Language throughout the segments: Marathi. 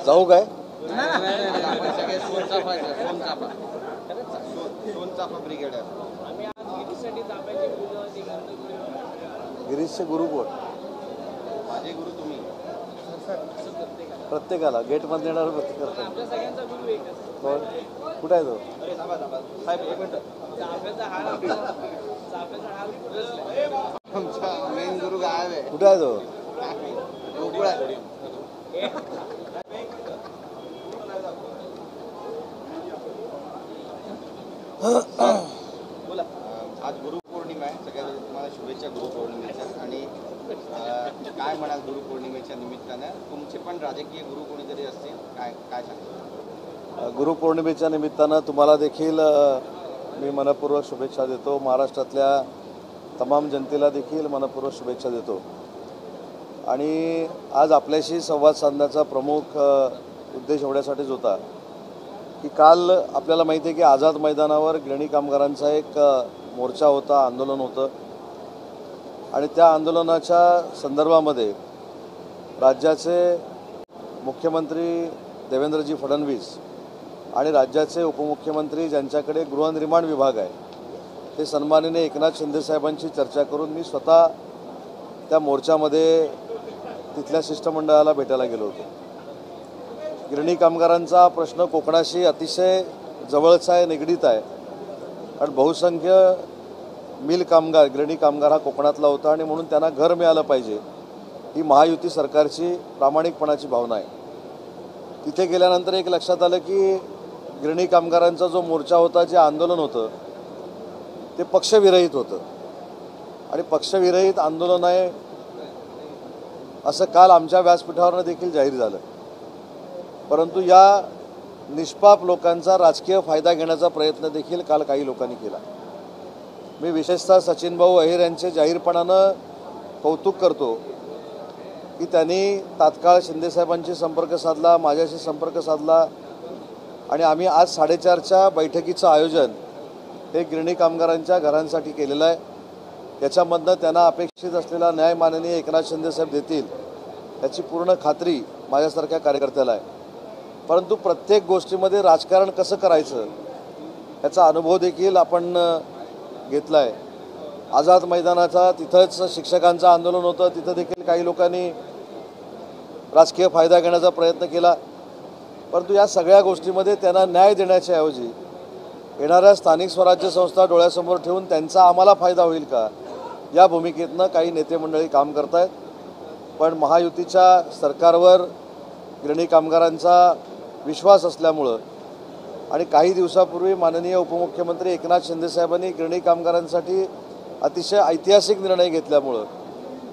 जाऊ काय गिरीशचे गुरु कोण? माझे गुरु तुम्ही. प्रत्येकाला गेट मध्ये येणार प्रत्येकाला कोण? कुठे आहे तो? मेन गुरु गायब आहे. कुठे आहे तो? गोकुळ आहे. बोला. आज गुरुपौर्णिमा आहे. सगळ्यात तुम्हाला शुभेच्छा गुरुपौर्णिमेच्या. आणि काय म्हणाल गुरुपौर्णिमेच्या निमित्तानं? तुमचे पण राजकीय गुरु कोणीतरी असतील, काय काय सांगता? गुरुपौर्णिमेच्या निमित्तानं तुम्हाला देखील मी मनपूर्वक शुभेच्छा देतो. महाराष्ट्रातल्या तमाम जनतेला देखील मनपूर्वक शुभेच्छा देतो. आणि आज आपल्याशी संवाद साधण्याचा प्रमुख उद्देश एवढ्यासाठीच होता की काल आपल्याला माहिती आहे की आझाद मैदानावर गिरणी कामगारांचा एक मोर्चा होता, आंदोलन होतं. आणि त्या आंदोलनाच्या संदर्भामध्ये राज्याचे मुख्यमंत्री देवेंद्रजी फडणवीस आणि राज्याचे उपमुख्यमंत्री ज्यांच्याकडे गृहनिर्माण विभाग आहे ते सन्माननीय एकनाथ शिंदेसाहेबांची चर्चा करून मी स्वतः त्या मोर्चामध्ये तिथल्या शिष्टमंडळाला भेटायला गेलो होतो. गिरणी कामगारांचा प्रश्न कोकणाशी अतिशय जवळचा आहे, निगडीत आहे. कारण बहुसंख्य मिल कामगार, गिरणी कामगार हा कोकणातला होता आणि म्हणून त्यांना घर मिळालं पाहिजे ही महायुती सरकारची प्रामाणिकपणाची भावना आहे. तिथे गेल्यानंतर एक लक्षात आलं की गिरणी कामगारांचा जो मोर्चा होता, जे आंदोलन होतं ते पक्षविरहित होतं. आणि पक्षविरहित आंदोलन आहे असं काल आमच्या व्यासपीठावरनं देखील जाहीर झालं. परंतु या निष्पाप लोकांचा राजकीय फायदा घेण्याचा प्रयत्न देखील काल काही लोकांनी केला. मी विशेषतः सचिनभाऊ अहिर यांचे जाहीरपणानं कौतुक करतो की त्यांनी तात्काळ शिंदेसाहेबांशी संपर्क साधला, माझ्याशी संपर्क साधला आणि आम्ही आज 4:30च्या बैठकीचं आयोजन हे गिरणी कामगारांच्या घरांसाठी केलेलं आहे. याच्यामधनं त्यांना अपेक्षित असलेला न्याय माननीय एकनाथ शिंदेसाहेब देतील याची पूर्ण खात्री माझ्यासारख्या कार्यकर्त्याला आहे. परंतु प्रत्येक गोष्टीमध्ये राजकारण कसं करायचं याचा अनुभव देखील आपण घेतला आहे. आझाद मैदानाचा तिथंच शिक्षकांचं आंदोलन होतं, तिथं देखील काही लोकांनी राजकीय फायदा घेण्याचा प्रयत्न केला. परंतु या सगळ्या गोष्टीमध्ये त्यांना न्याय देण्याच्या ऐवजी येणाऱ्या स्थानिक स्वराज्य संस्था डोळ्यासमोर ठेवून त्यांचा आम्हाला फायदा होईल का या भूमिकेतनं काही नेते मंडळी काम करत आहेत. पण महायुतीच्या सरकारवर गिरणी कामगारांचा विश्वास असल्यामुळं आणि काही दिवसापूर्वी माननीय उपमुख्यमंत्री एकनाथ शिंदेसाहेबांनी गिरणी कामगारांसाठी अतिशय ऐतिहासिक निर्णय घेतल्यामुळं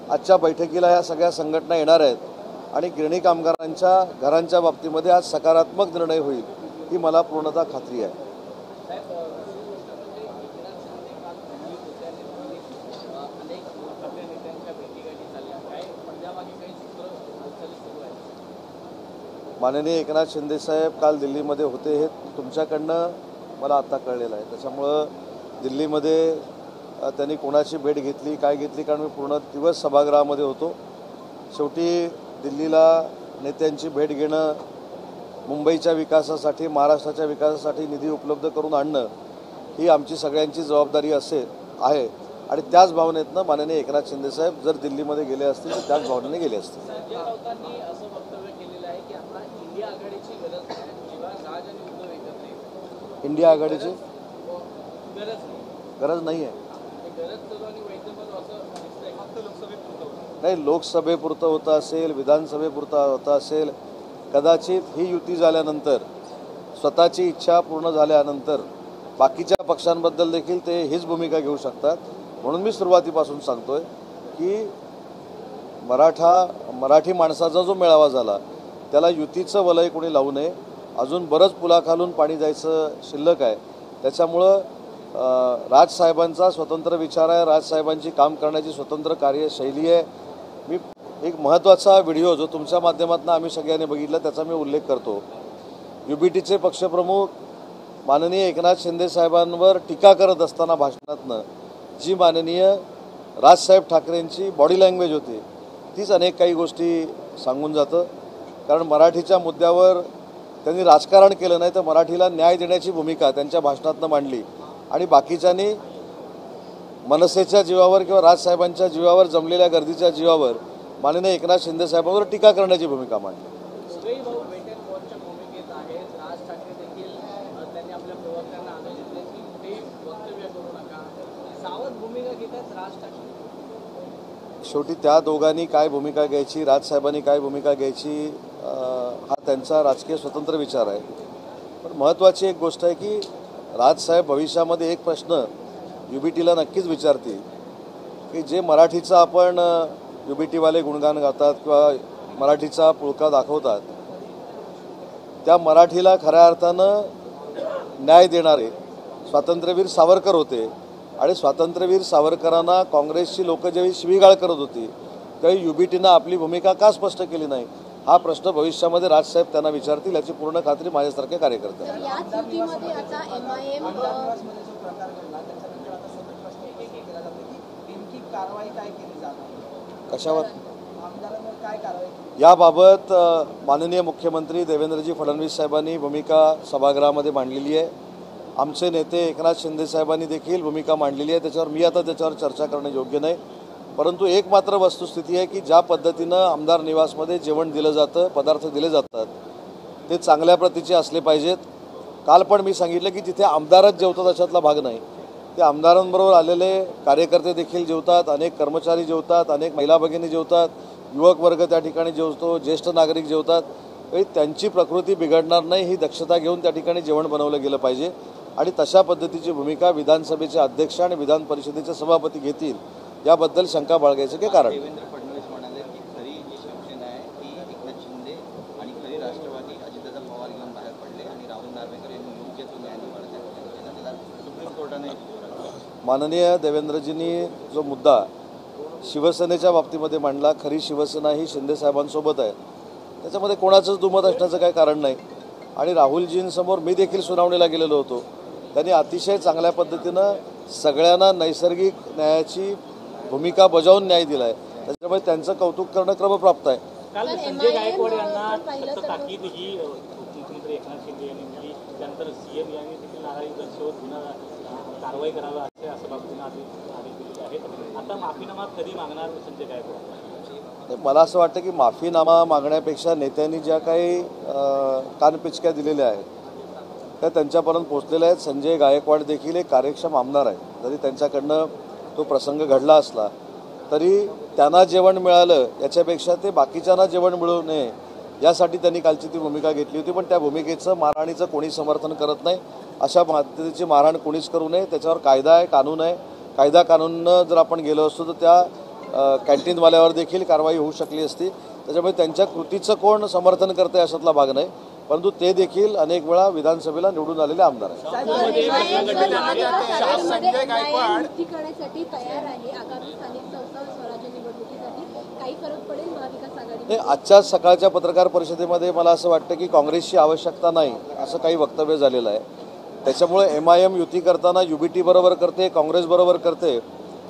आजच्या बैठकीला ह्या सगळ्या संघटना येणार आहेत आणि गिरणी कामगारांच्या घरांच्या बाबतीमध्ये आज सकारात्मक निर्णय होईल ही मला पूर्णतः खात्री आहे. माननीय एकनाथ शिंदेसाहेब काल दिल्लीमध्ये होते हे तुमच्याकडनं मला आत्ता कळलेलं आहे. त्याच्यामुळं दिल्लीमध्ये त्यांनी कोणाची भेट घेतली, काय घेतली, कारण मी पूर्ण दिवस सभागृहामध्ये होतो. शेवटी दिल्लीला नेत्यांची भेट घेणं, मुंबईच्या विकासासाठी, महाराष्ट्राच्या विकासासाठी निधी उपलब्ध करून आणणं ही आमची सगळ्यांची जबाबदारी आहे. आणि त्याच भावनेतनं माननीय एकनाथ शिंदेसाहेब जर दिल्लीमध्ये गेले असतील तर त्याच भावनेने गेले असतील. इंडिया आघाडीची गरज नाही आहे. नाही, लोकसभेपुरतं होतं असेल, विधानसभेपुरतं होतं असेल, कदाचित ही युती झाल्यानंतर स्वतःची इच्छा पूर्ण झाल्यानंतर बाकीच्या पक्षांबद्दल देखील ते हीच भूमिका घेऊ शकतात. म्हणून मी सुरुवातीपासून सांगतोय की मराठी माणसाचा जो मेळावा झाला त्याला युतीचं वलय कोणी लावू नये. अजून बरंच पुलाखालून पाणी जायचं शिल्लक आहे. त्याच्यामुळं राजसाहेबांचा स्वतंत्र विचार आहे, राजसाहेबांची काम करण्याची स्वतंत्र कार्यशैली आहे. मी एक महत्त्वाचा व्हिडिओ जो तुमच्या माध्यमातून आम्ही सगळ्यांनी बघितला त्याचा मी उल्लेख करतो. UBTचे पक्षप्रमुख माननीय एकनाथ शिंदेसाहेबांवर टीका करत असताना भाषणातनं जी माननीय राजसाहेब ठाकरेंची बॉडी लँग्वेज होती तीच अनेक काही गोष्टी सांगून जातं. कारण मराठीच्या मुद्द्यावर त्यांनी राजकारण केलं नाही तर मराठीला न्याय देण्याची भूमिका त्यांच्या भाषणातनं मांडली आणि बाकीच्यांनी मनसेच्या जीवावर किंवा राजसाहेबांच्या जीवावर जमलेल्या गर्दीच्या जीवावर माननीय एकनाथ शिंदे साहेबांवर टीका करण्याची भूमिका मांडली. सगळे भाऊ वेट अँड वॉचच्या भूमिकेत आहेत. राज ठाकरे देखील त्यांनी आपल्या प्रवक्त्यांना आदेश दिले की ते वक्तव्य करू नका. सावध भूमिका घेत आहेत राज ठाकरे. शेवटी त्या दोघांनी काय भूमिका घ्यायची, राजसाहेबांनी काय भूमिका घ्यायची हा त्यांचा राजकीय स्वतंत्र विचार आहे. पण महत्त्वाची एक गोष्ट आहे की राजसाहेब भविष्यामध्ये एक प्रश्न UBTला नक्कीच विचारतील की जे मराठीचा आपण UBTवाले गुणगान गातात किंवा मराठीचा पुळका दाखवतात त्या मराठीला खऱ्या अर्थानं न्याय देणारे स्वातंत्र्यवीर सावरकर होते आणि स्वातंत्र्यवीर सावरकरांना काँग्रेसची लोक जेव्हा शिवीगाळ करत होती त्यावेळी UBTनं आपली भूमिका का स्पष्ट केली नाही हा प्रश्न भविष्यामध्ये राजसाहेब त्यांना विचारतील याची पूर्ण खात्री माझ्यासारख्या कार्यकर्त्यांना. याच युतीमध्ये आता MIM कारवाई काय केली जाणार, कशावर आमदारांवर काय कारवाई याबाबत माननीय मुख्यमंत्री देवेंद्रजी फडणवीस साहेबांनी भूमिका सभागृहामध्ये मांडलेली आहे. आमचे नेते एकनाथ शिंदे साहेबांनी देखील भूमिका मांडलेली आहे. त्याच्यावर मी आता त्याच्यावर चर्चा करणं योग्य नाही. परंतु एक मात्र वस्तुस्थिती आहे की ज्या पद्धतीनं आमदार निवासमध्ये जेवण दिलं जातं, पदार्थ दिले जातात ते चांगल्या प्रतीचे असले पाहिजेत. काल पण मी सांगितलं की जिथे आमदारच जेवतात अशातला भाग नाही. ते आमदारांबरोबर आलेले कार्यकर्ते देखील जेवतात, अनेक कर्मचारी जेवतात, अनेक महिला भगिनी जेवतात, युवक वर्ग त्या ठिकाणी जेवतो, ज्येष्ठ नागरिक जेवतात. त्यांची प्रकृती बिघडणार नाही ही दक्षता घेऊन त्या ठिकाणी जेवण बनवलं गेलं पाहिजे आणि तशा पद्धतीची भूमिका विधानसभेचे अध्यक्ष आणि विधान परिषदेचे सभापती घेतील याबद्दल शंका बाळगायचं काही कारण नाही. देवेंद्र फडणवीस म्हणाले की खरी जी शिवसेना आहे ती एकनाथ शिंदे आणि खरी राष्ट्रवादी अजितदादा पवार घेऊन बाहेर पडले आणि राहुल नार्वेकर यांनी योग्य तो न्याय निवडला. त्याला सुप्रीम कोर्टाने माननीय देवेंद्रजींनी जो मुद्दा शिवसेनेच्या बाबतीमध्ये मांडला, खरी शिवसेना ही शिंदे साहेबांसोबत आहे, त्याच्यामध्ये कोणाचंच दुमत असण्याचं काही कारण नाही. आणि राहुलजींसमोर मी देखील सुनावणीला गेलेलो होतो. त्यांनी अतिशय चांगल्या पद्धतीनं सगळ्यांना नैसर्गिक न्यायाची भूमिका बजावून न्याय दिला आहे. त्याच्यामुळे त्यांचं कौतुक करणं क्रमप्राप्त आहे. काल संजय गायकवाड यांना सक्त ताकीद ही मुख्यमंत्री एकनाथ शिंदे यांनी दिली. त्यानंतर CM यांनी देखील नाराजी दर्शवत गुन्हा कारवाई करावी असं बाबतीनं आदेश दिलेले आहेत. आता माफीनामा कधी मागणार संजय गायकवाड? मला असं वाटतं की माफीनामा मागण्यापेक्षा नेत्यांनी ज्या काही कानपिचक्या दिलेल्या आहेत त्या त्यांच्यापर्यंत पोहोचलेल्या आहेत. संजय गायकवाड देखील एक कार्यक्षम आमदार आहे. जरी त्यांच्याकडनं तो प्रसंग घडला असला तरी त्यांना जेवण मिळालं याच्यापेक्षा ते बाकीच्यांना जेवण मिळू नये यासाठी त्यांनी कालची ती भूमिका घेतली होती. पण त्या भूमिकेचं मारहाणीचं कोणी समर्थन करत नाही. अशा पद्धतीची मारहाण कोणीच करू नये. त्याच्यावर कायदा आहे, कानून आहे. कायदा कानूननं जर आपण गेलो असतो तर त्या कॅन्टीनवाल्यावर देखील कारवाई होऊ शकली असती. त्याच्यामुळे त्यांच्या कृतीचं कोण समर्थन करते अशातला भाग नाही. परंतु ते देखील अनेक वेळा विधानसभेला निवडून आलेले आमदार आहेत. करण्यासाठी तयार आहे आगामी स्थानिक संस्था स्वराज्य निवडणुकीसाठी काही फरक पडेल महाविकास आघाडी? आजच्याच सकाळच्या पत्रकार परिषदेमध्ये मला असं वाटतं की काँग्रेसची आवश्यकता नाही असं काही वक्तव्य झालेलं आहे. त्याच्यामुळे MIM युती करताना UBT बरोबर करते, काँग्रेस बरोबर करते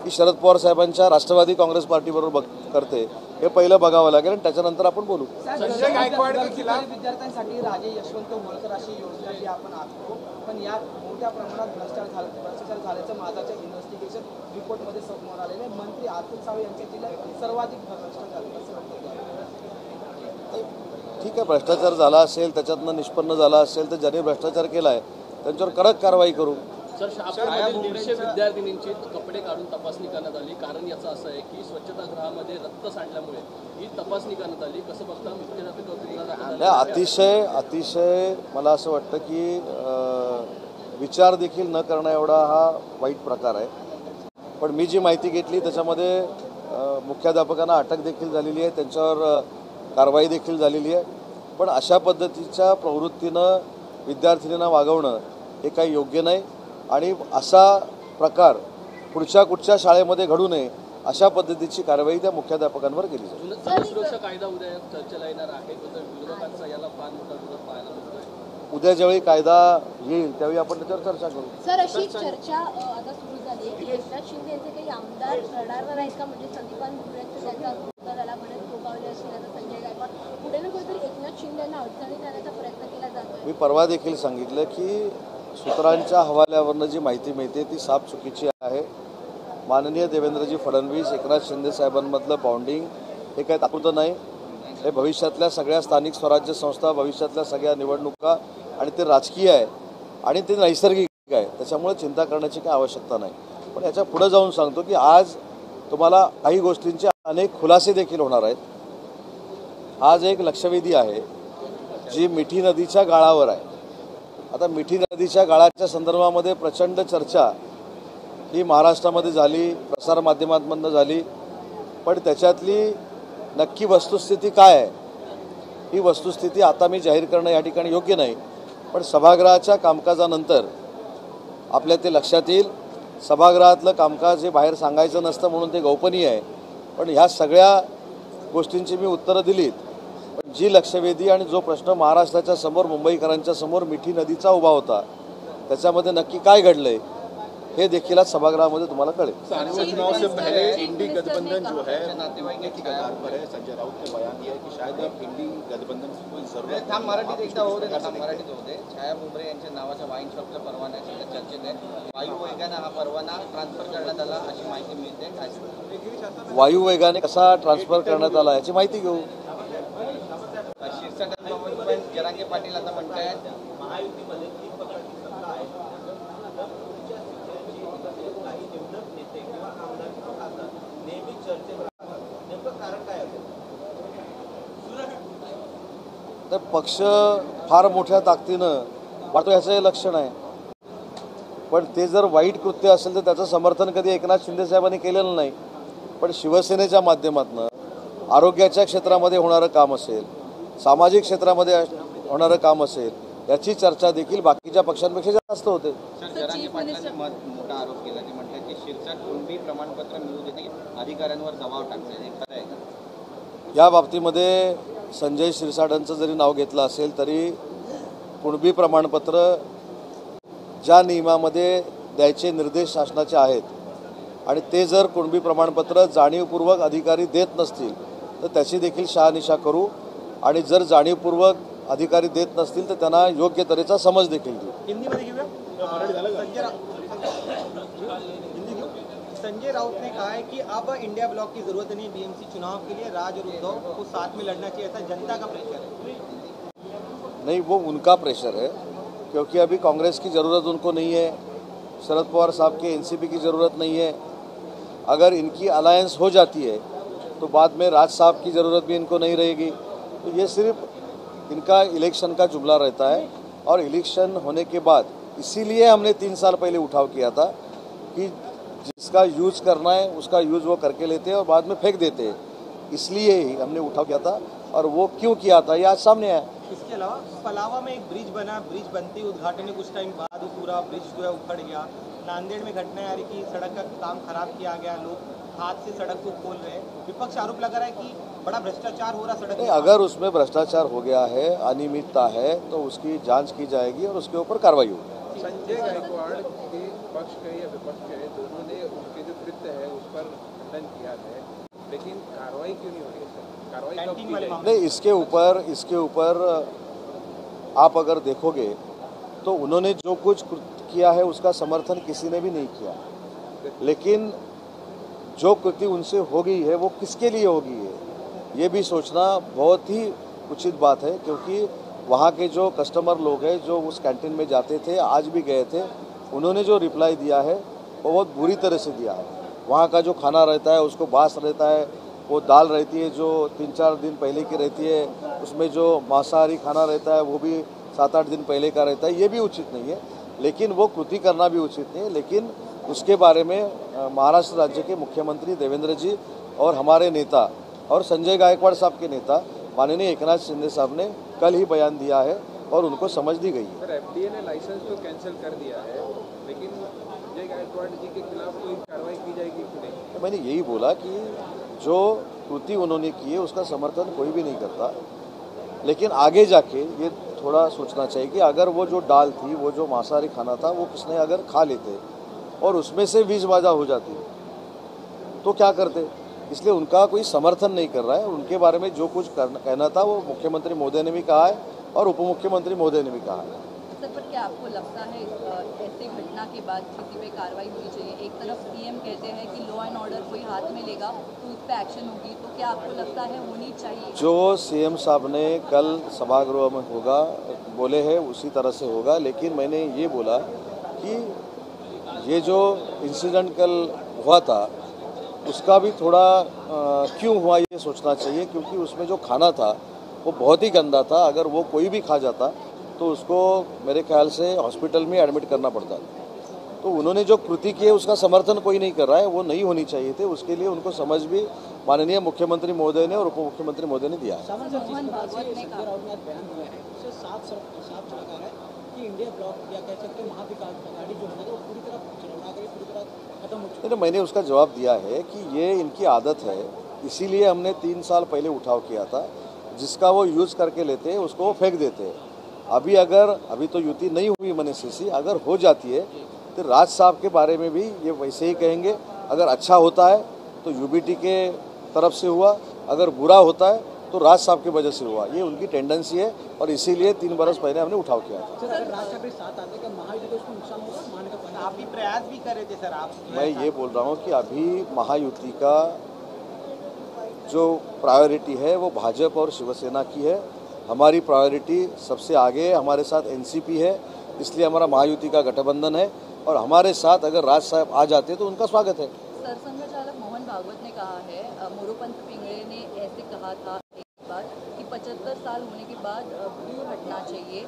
की शरद पवार साहेबांच्या राष्ट्रवादी काँग्रेस पार्टीबरोबर करते हे पहिलं बघावं लागेल आणि त्याच्यानंतर आपण बोलू. संजय गायकवाड विद्यार्थ्यांसाठी राजे यशवंत होळकर अशी योजना जी आपण आखतो, पण या मोठ्या प्रमाणात भ्रष्टाचार झाल्याचं माझाच्या इन्व्हेस्टिगेशन रिपोर्टमध्ये समोर आलेले. मंत्री अतुल सावे यांच्यातील सर्वाधिक भ्रष्टाचार ठीक आहे, भ्रष्टाचार झाला असेल, त्याच्यातनं निष्पन्न झाला असेल तर ज्यांनी भ्रष्टाचार केला आहे त्यांच्यावर कडक कारवाई करू. सर, शहापूरमधील 150 विद्यार्थिनींची कपडे काढून तपासणी करण्यात आली. कारण याचं असं आहे की स्वच्छतागृहामध्ये रक्त सांडल्यामुळे ही तपासणी करण्यात आली. कसं बघता मुख्य अतिशय मला असं वाटतं की विचार देखील न करणं एवढा हा वाईट प्रकार आहे. पण मी जी माहिती घेतली त्याच्यामध्ये मुख्याध्यापकांना अटक देखील झालेली आहे, त्यांच्यावर कारवाई देखील झालेली आहे. पण अशा पद्धतीच्या प्रवृत्तीनं विद्यार्थिनींना वागवणं हे काही योग्य नाही आणि असा प्रकार पुढच्या कुठच्या शाळेमध्ये घडू नये अशा पद्धतीची कारवाई त्या मुख्याध्यापकांवर केली जाईल. सुरक्षा कायदा उद्या चर्चेला येणार आहे. विरोधकांचा याला फार मोठा विरोध पाहायला मिळतोय. उद्या ज्यावेळी कायदा येईल त्यावेळी आपण त्याच्यावर चर्चा करू. सर, अशी चर्चा आता सुरू झाली की एकनाथ शिंदे यांचे काही आमदार रडारवर आहेत का? म्हणजे संदीपान भुमरेंचं त्यांचा मुद्दा झाला म्हणत गोगावले असतील, आता संजय गायकवाड, पुढे ना कुठेतरी एकनाथ शिंदे यांना अडचणीत आणण्याचा प्रयत्न केला जातोय. मी परवा देखील सांगितलं की सूत्रांच्या हवाल्यावरनं जी माहिती मिळते ती साफ चुकीची आहे. माननीय देवेंद्रजी फडणवीस एकनाथ शिंदे साहेबांमधलं बॉन्डिंग हे काही तात्पुरतं नाही. हे भविष्यातल्या सगळ्या स्थानिक स्वराज्य संस्था, भविष्यातल्या सगळ्या निवडणुका आणि ते राजकीय आहे आणि ते नैसर्गिक आहे. त्याच्यामुळे चिंता करण्याची काही आवश्यकता नाही. पण याच्या पुढे जाऊन सांगतो की आज तुम्हाला काही गोष्टींचे अनेक खुलासे देखील होणार आहेत. आज एक लक्षवेधी आहे जी मिठी नदीच्या गाळावर आहे. आता मिठी नदीच्या गाळाच्या संदर्भामध्ये प्रचंड चर्चा ही महाराष्ट्रामध्ये झाली, प्रसारमाध्यमांमधून झाली. पण त्याच्यातली नक्की वस्तुस्थिती काय आहे ही वस्तुस्थिती आता मी जाहीर करणं या ठिकाणी योग्य नाही. पण सभागृहाच्या कामकाजानंतर आपल्या ते लक्षात येईल. सभागृहातलं कामकाज हे बाहेर सांगायचं नसतं म्हणून ते गोपनीय आहे. पण ह्या सगळ्या गोष्टींची मी उत्तरं दिलीत. पण जी लक्षवेधी आणि जो प्रश्न महाराष्ट्राच्या समोर, मुंबईकरांच्या समोर मिठी नदीचा उभा होता, त्याच्यामध्ये नक्की काय घडलंय हे देखील आज सभागृहामध्ये तुम्हाला कळेल. चुनाव से पहले इंडी गठबंधन जो है नातेवाईक की कगार पर है. संजय राउत ने बयान दिया है कि शायद इंडी गठबंधन की कोई जरूरत थांब मराठीत एकदा होऊ दे ना, मराठीत होऊ दे. छाया भुमरे यांच्या नावाच्या वाईन शॉपचा परवाना आहे सध्या चर्चेत आहे. वायुवेगानं हा परवाना ट्रान्सफर करण्यात आला अशी माहिती मिळते. काय वायुवेगाने कसा ट्रान्सफर करण्यात आला याची माहिती घेऊ. शिरसाटांबाबत पण जरांगे पाटील आता म्हणतायत महायुतीमध्ये तर पक्ष फार मोठ्या ताकदीनं वाटतो याचं हे लक्षण आहे. पण ते जर वाईट कृत्य असेल तर त्याचं समर्थन कधी एकनाथ शिंदे साहेबांनी केलेलं नाही. पण शिवसेनेच्या माध्यमातून आरोग्याच्या क्षेत्रामध्ये होणारं काम असेल, सामाजिक क्षेत्रामध्ये होणारं काम असेल, याची चर्चा देखील बाकीच्या पक्षांपेक्षा जास्त होते. सर, जरांगे पाटलांनी मोठा आरोप केला. ते म्हणतात की शिरसाट कुणबी प्रमाणपत्र मिळू देत नाही, अधिकाऱ्यांवर दबाव टाकले. हे खरं आहे का? या बाबतीमध्ये संजय शिरसाटांचं जरी नाव घेतलं असेल तरी कुणबी प्रमाणपत्र ज्या नियमामध्ये द्यायचे निर्देश शासनाचे आहेत आणि ते जर कुणबी प्रमाणपत्र जाणीवपूर्वक अधिकारी देत नसतील तर त्याची देखील शहानिशा करू. आणि जर जाणीवपूर्वक अधिकारी देत नसतील तर त्यांना योग्य तऱ्हेचा समज देखील देऊ. हिंदीमध्ये घेऊया. संजय राउत ने कहा है कि अब इंडिया ब्लॉक की जरूरत नहीं बीएमसी चुनाव के लिए, राज और उद्धव को साथ में लड़ना चाहिए, ऐसा जनता का प्रेशर है. नहीं, वो उनका प्रेशर है क्योंकि अभी कांग्रेस की ज़रूरत उनको नहीं है, शरद पवार साहब के एनसीपी की ज़रूरत नहीं है. अगर इनकी अलायंस हो जाती है तो बाद में राज साहब की ज़रूरत भी इनको नहीं रहेगी. तो ये सिर्फ इनका इलेक्शन का जुमला रहता है. और इलेक्शन होने के बाद इसीलिए हमने 3 साल पहले उठाव किया था कि जिसका यूज़ करना है उसका यूज़ वो करके लेते हैं और बाद में फेंक देते हैं. इसलिए ही हमने उठाव किया था. और वो क्यों किया था ये आज सामने आया. इसके अलावा पलावा में एक ब्रिज बना, ब्रिज बनते ही उद्घाटन के कुछ टाइम बाद वो पूरा ब्रिज जो है उखड़ गया. नांदेड़ में घटना आ रही कि सड़क का काम खराब किया गया, लोग हाथ से सड़क को खोल रहे हैं. विपक्ष आरोप लगा रहा है कि बड़ा भ्रष्टाचार हो रहा सड़क नहीं, अगर उसमें भ्रष्टाचार हो गया है, अनियमितता है तो उसकी जांच की जाएगी और उसके ऊपर कार्रवाई होगी. संजय गायकवाड़ के पक्ष के या विपक्ष के दोनों ने उनके जो कृत्य है उस पर खंडन किया है, लेकिन कार्रवाई क्यों नहीं हो रही है सर? कार्रवाई कब की जाएगी? नहीं, इसके ऊपर आप अगर देखोगे तो उन्होंने जो कुछ किया है उसका समर्थन किसी ने भी नहीं किया. लेकिन जो कृति उनसे हो गई है वो किसके लिए हो गई है ये भी सोचना बहुत ही उचित बात है. क्योंकि वहाँ के जो कस्टमर लोग हैं जो उस कैंटीन में जाते थे, आज भी गए थे, उन्होंने जो रिप्लाई दिया है वो बहुत बुरी तरह से दिया है. वहाँ का जो खाना रहता है उसको बास रहता है. वो दाल रहती है जो 3-4 दिन पहले की रहती है, उसमें जो मांसाहारी खाना रहता है वो भी 7-8 दिन पहले का रहता है. ये भी उचित नहीं है. लेकिन वो कृति करना भी उचित नहीं है. लेकिन उसके बारे में महाराष्ट्र राज्य के मुख्यमंत्री देवेंद्र जी और हमारे नेता और संजय गायकवाड़ साहब के नेता माननीय एकनाथ शिंदे साहब ने कल ही बयान दिया है और उनको समझ दी गई है. सर, एफडीए ने लाइसेंस तो कैंसिल कर दिया है, लेकिन संजय गायकवाड़ जी के खिलाफ कोई कार्रवाई की जाएगी कि नहीं? मैंने यही बोला कि जो कृति उन्होंने की है उसका समर्थन कोई भी नहीं करता. लेकिन आगे जाके ये थोड़ा सोचना चाहिए कि अगर वो जो दाल थी, वो जो मांसाहारी खाना था, वो किसने अगर खा लेते और उसमें से 20 बाजा हो जाती तो क्या करते। इसलिए उनका कोई समर्थन नहीं कर रहा है। उनके बारे में जो कुछ कहना था वो मुख्यमंत्री महोदय ने भी कहा है और उप मुख्यमंत्री महोदय ने भी कहा है। सर, पर क्या आपको लगता है ऐसे घटना के बाद किसी पे कार्रवाई होनी चाहिए? एक तरफ सीएम कहते हैं कि लॉ एंड ऑर्डर कोई हाथ में लेगा तो उस पर एक्शन होगी, तो क्या आपको लगता है होनी चाहिए? जो सीएम साहब ने कल सभागृह में होगा बोले हैं उसी तरह से होगा, लेकिन मैंने ये बोला कि ये जो इंसिडेंट कल हुआ था उसका भी थोड़ा क्यों हुआ ये सोचना चाहिए, क्योंकि उसमें जो खाना था वो बहुत ही गंदा था। अगर वो कोई भी खा जाता तो उसको मेरे ख्याल से हॉस्पिटल में एडमिट करना पड़ता। तो उन्होंने जो कृति की है उसका समर्थन कोई नहीं कर रहा है, वो नहीं होनी चाहिए थे। उसके लिए उनको समझ भी माननीय मुख्यमंत्री महोदय ने और उप मुख्यमंत्री महोदय ने दिया है। मोहन भागवत ने कहा कि इंडिया ब्लॉक या कह सकते महाविकास आघाड़ी जो है वो पूरी तरह चुनाव पूरी तरह खत्म हो चुकी है। मैंने उसका जवाब दिया है कि ये इनकी आदत है, इसीलिए हमने 3 साल पहले उठाव किया था। जिसका वो यूज़ करके लेते हैं उसको वो फेंक देते हैं। अभी तो युति नहीं हुई मनसीसी, अगर हो जाती है तो राज साहब के बारे में भी ये वैसे ही कहेंगे। अगर अच्छा होता है तो यूबीटी के तरफ से हुआ, अगर बुरा होता है तो राज साहब की वजह से हुआ। ये उनकी टेंडेंसी है और इसीलिए 3 बरस पहले हमने उठाव किया था। सर, अगर राज ठाकरे साथ आते तो महायुति को उसको नुकसान होगा मानने का आप भी प्रयास भी कर रहे थे सर। आप मैं ये बोल रहा हूँ कि अभी महायुति का जो प्रायोरिटी है वो भाजपा और शिवसेना की है। हमारी प्रायोरिटी सबसे आगे है, हमारे साथ एनसीपी है, इसलिए हमारा महायुति का गठबंधन है और हमारे साथ अगर राज साहब आ जाते तो उनका स्वागत है। सरसंघ चालक मोहन भागवत ने कहा है, मोरोपंत पिंगळे ने ऐसे कहा था एक बार कि 75 साल होने के बाद दूर हटना चाहिए,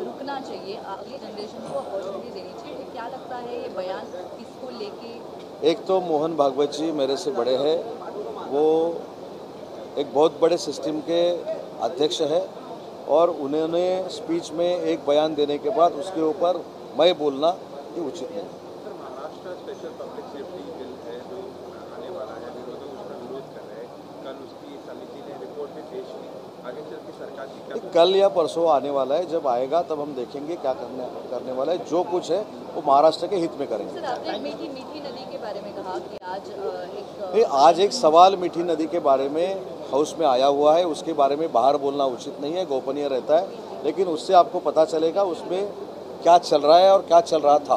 रुकना चाहिए, अगली जनरेशन को अपॉर्चुनिटी देनी चाहिए। क्या लगता है ये बयान किसको लेके? एक तो मोहन भागवत जी मेरे से बड़े हैं, वो एक बहुत बड़े सिस्टम के अध्यक्ष है और उन्होंने स्पीच में एक बयान देने के बाद उसके ऊपर मैं बोलना ये उचित नहीं। Sir, Maharashtra special public safety bill है जो आने वाला है, विरोधी उसका विरोध कर रहे हैं। कल उसकी समिति ने रिपोर्ट भी पेश की। आगे चल के सरकार की क्या कल या परसों आने वाला है, जब आएगा तब हम देखेंगे क्या करने वाला है। जो कुछ है वो महाराष्ट्र के हित में करेंगे। सर, आपने मीठी नदी के बारे में कहा कि आज एक सवाल मीठी नदी के बारे में हाउस में आया हुआ है, उसके बारे में बाहर बोलना उचित नहीं है, गोपनीय रहता है। लेकिन उससे आपको पता चलेगा उसमें क्या चल रहा है और क्या चल रहा था।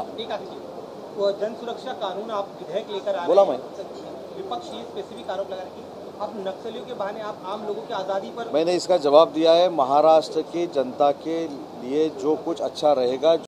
वो जन सुरक्षा कानून आप विधेयक लेकर आ बोला मैं विपक्ष ये स्पेसिफिक आरोप लगा रही है अब नक्सलियों के बहाने आप आम लोगों की आज़ादी पर। मैंने इसका जवाब दिया है। महाराष्ट्र की जनता के लिए जो कुछ अच्छा रहेगा,